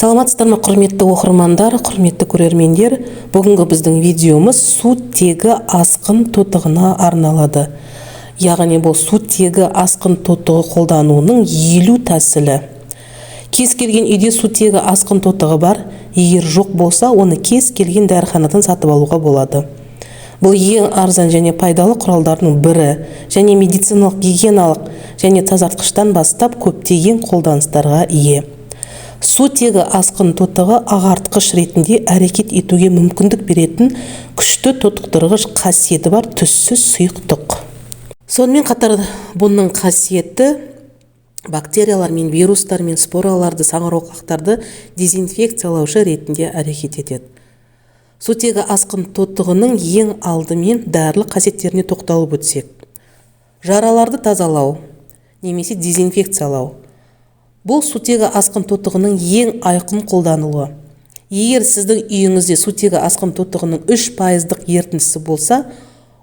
Саламатсыздар ма, құрметті оқырмандар, құрметті көрермендер. Бүгінгі біздің видеомыз сутегі асқын тотығына арналады. Яғни бұл сутегі асқын тотығы қолдануының 50 тәсілі. Кез келген үйде сутегі асқын тотығы бар. Егер жоқ болса, оны кез келген дәріханадан сатып алуға болады. Бұл ең арзан және пайдалы құралдардың бірі, және медициналық, гигиеналық және тазартқыштан бастап көптеген қолданыстарға ие. Сутегі асқын тотығы ағартқыш ретінде әрекет етуге мүмкіндік беретін күшті тотықтырғыш қасиеті бар түссіз сұйықтық. Сонымен қатар бұның қасиеті бактериялар мен вирустар мен спораларды, саңырауқұлақтарды дезинфекциялаушы ретінде әрекет етеді. Сутегі асқын тотығының ең алдымен дәрілік қасиеттеріне тоқталып өтсек. Жараларды тазалау немесе дезинфекциялау. Бұл сутегі асқын тотығының ең айқын қолданылуы. Егер сіздің үйіңізде сутегі асқын тотығының 3% ертіндісі болса,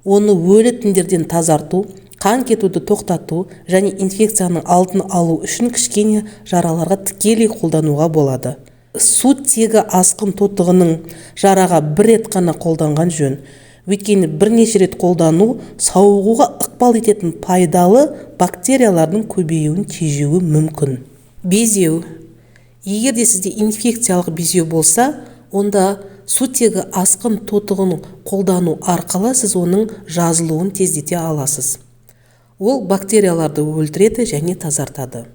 оны өлі тіндерден тазарту, қан кетуді тоқтату және инфекцияның алдын алу үшін кішкене жараларға тікелей қолдануға болады. Сутегі асқын тотығының жараға бір рет қана қолданған жөн. Өйткені бірнеше рет қолдану сауығуға ықпал ететін пайдалы бактериялардың көбеюін тежеуі мүмкін. Безеу. Егер де сізде инфекциялық безеу болса, онда сутегі асқын тотығын қолдану арқылы сіз оның жазылуын тездете аласыз. Ол бактерияларды өлтіреді және тазартады.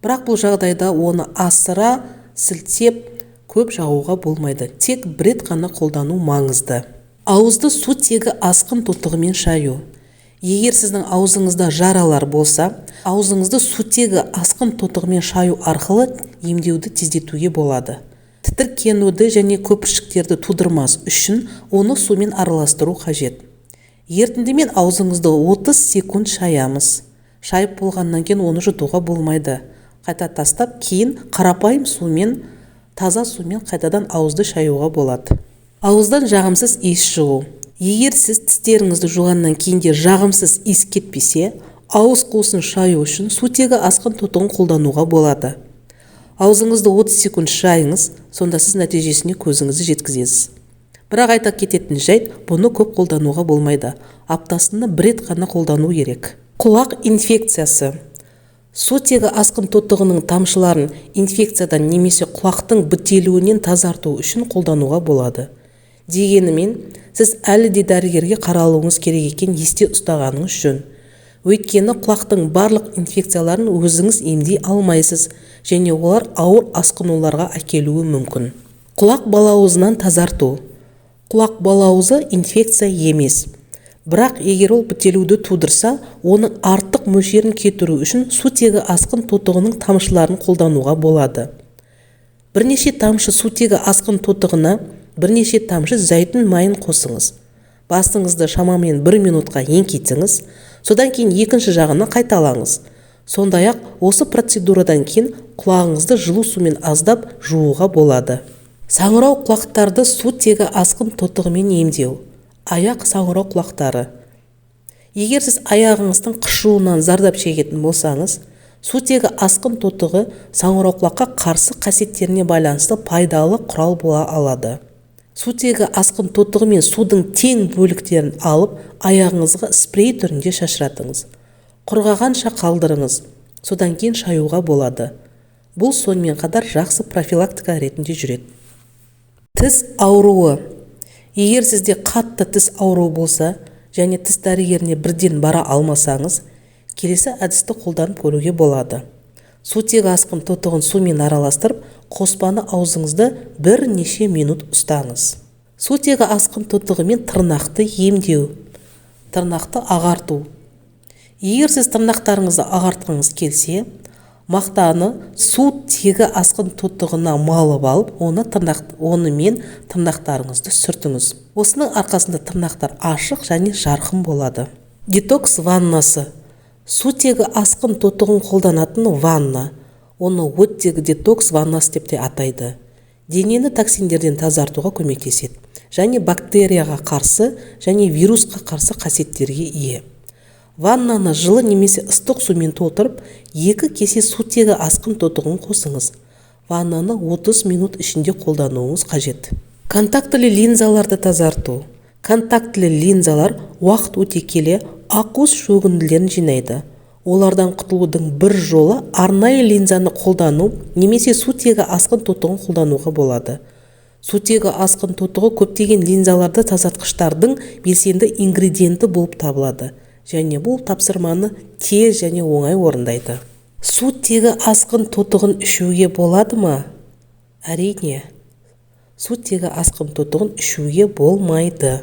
Бірақ бұл жағдайда оны асыра сілтеп көп жағуға болмайды. Тек бір рет қана қолдану маңызды. Ауызды сутегі асқын тотығымен шаю. Егер сіздің аузыңызда жаралар болса, аузыңызды сутегі асқын тотығымен шаю арқылы емдеуді тездетуге болады. Тітіркенуді және көпіршіктерді тудырмас үшін оны сумен араластыру қажет. Ертіндімен аузыңызды 30 секунд шаямыз. Шайып болғаннан кейін оны жұтуға болмайды. Қайта тастап, кейін қарапайым сумен, таза сумен қайтадан ауызды шаюға болады. Ауыздан жағымсыз иіс шығу. Егер сіз тістеріңізді жуғаннан кейін де жағымсыз иіс кетпесе, ауыз қуысын шаю үшін сутегі асқын тотығын қолдануға болады. Аузыңызды 30 секунд шайыңыз, сонда сіз нәтижесіне көзіңізді жеткізесіз. Бірақ айта кететін жайт, бұны көп қолдануға болмайды. Аптасында бір рет қана қолдану керек. Құлақ инфекциясы. Сутегі асқын тотығының тамшыларын инфекциядан немесе құлақтың бітелуінен тазарту үшін қолдануға болады. Дегенімен, сіз әлі де дәрігерге қаралуыңыз керек екен есте ұстағаныңыз жөн. Өйткені құлақтың барлық инфекцияларын өзіңіз емдей алмайсыз, және олар ауыр асқынуларға әкелуі мүмкін. Құлақ балауызынан тазарту. Құлақ балауызы инфекция емес. Бірақ егер ол бітелуді тудырса, оның артық мөлшерін кетіру үшін сутегі асқын тотығының тамшыларын қолдануға болады. Бірнеше тамшы сутегі асқын тотығына бірнеше тамшы зәйтүн майын қосыңыз. Басыңызды шамамен 1 минутқа еңкейтіңіз, содан кейін екінші жағына қайталаңыз. Сондай-ақ осы процедурадан кейін құлағыңызды жылу сумен аздап жууға болады. Саңырау құлақтарды сутегі асқын тотығымен емдеу. Аяқ саңырау құлақтары. Егер сіз аяғыңыздың қышуынан зардап шегетін болсаңыз, сутегі асқын тотығы саңырау құлаққа қарсы қасиеттеріне байланысты пайдалы құрал бола алады. Сутегі асқын тотығы мен судың тең бөліктерін алып, аяғыңызға спрей түрінде шашыратыңыз. Құрғағанша қалдырыңыз, содан кейін шаюға болады. Бұл сонымен қатар жақсы профилактика ретінде жүреді. Тіс ауруы. Егер сізде қатты тіс ауруы болса, және тіс дәрігеріне бірден бара алмасаңыз, келесі әдісті қолданып көруге болады. Сутегі асқын тотығын сумен араластырып, қоспаны аузыңызды бірнеше минут ұстаңыз. Сутегі асқын тотығымен тырнақты емдеу. Тырнақты ағарту. Егер сіз тырнақтарыңызды ағартқыңыз келсе, мақтаны сутегі асқын тотығына малып алып, онымен тырнақтарыңызды сүртіңіз. Осының арқасында тырнақтар ашық және жарқын болады. Детокс ваннасы. Сутегі асқын тотығын қолданатын ванна. Оны оттегі детокс ваннасы деп те атайды. Денені токсиндерден тазартуға көмектеседі. Және бактерияға қарсы және вирусқа қарсы қасиеттерге ие. Ваннаны жылы немесе ыстық сумен толтырып, 2 кесе сутегі асқын тотығын қосыңыз. ваннаны 30 минут ішінде қолдануыңыз қажет. Контактілі линзаларды тазарту. Контактілі линзалар уақыт өте келе ақуыз шөгінділерін жинайды. Олардан құтылудың бір жолы арнайы линзаны қолдану немесе сутегі асқын тотығын қолдануға болады. Сутегі асқын тотығы көптеген линзаларды тазартқыштардың белсенді ингредиенті болып табылады. Және бұл тапсырманы тез және оңай орындайды. Сутегі асқын тотығын ішуге болады ма? Әрине, сутегі асқын тотығын ішуге болмайды.